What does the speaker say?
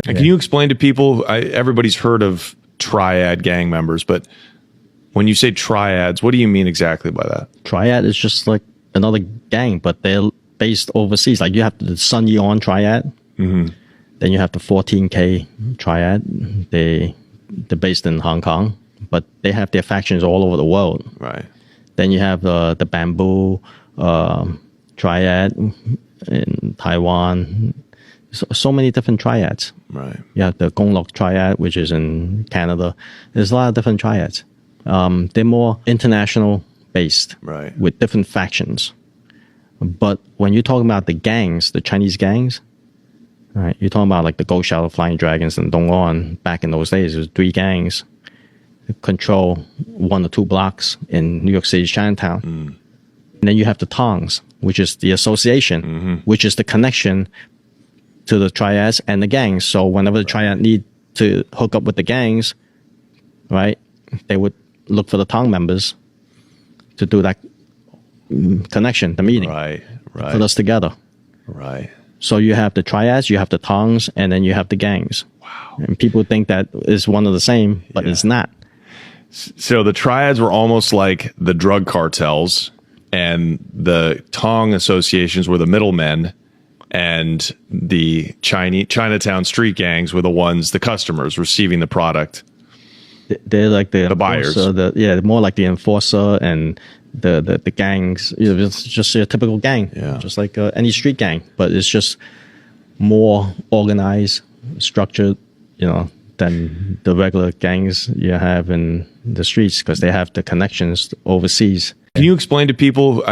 And can you explain to people, everybody's heard of triad gang members, but when you say triads, what do you mean exactly by that? Triad is just like another gang, but they're based overseas. Like you have the Sun Yon triad, then you have the 14K triad. They're based in Hong Kong, but they have their factions all over the world. Right. Then you have the Bamboo triad in Taiwan. So many different triads. Right. You have the Gong Lok triad, which is in Canada. There's a lot of different triads. They're more international based, Right, with different factions. But when you're talking about the gangs, the Chinese gangs, right? You're talking about like the Gold Shadow Flying Dragons and Dongwon. Back in those days, there was 3 gangs that control 1 or 2 blocks in New York City's Chinatown. And then you have the Tongs, which is the association, which is the connection to the triads and the gangs. So whenever the triad need to hook up with the gangs, right, they would look for the Tong members to do that connection, the meeting. Right. Put us together. Right. So you have the triads, you have the Tongs, and then you have the gangs. Wow. And people think that is one of the same, but it's not. So the triads were almost like the drug cartels, and the Tong associations were the middlemen, and the Chinatown street gangs were the customers receiving the product. They're like the buyers. More like the enforcer and the gangs. It's just a typical gang, just like any street gang, but it's just more organized, structured, than the regular gangs you have in the streets because they have the connections overseas. Can you explain to people?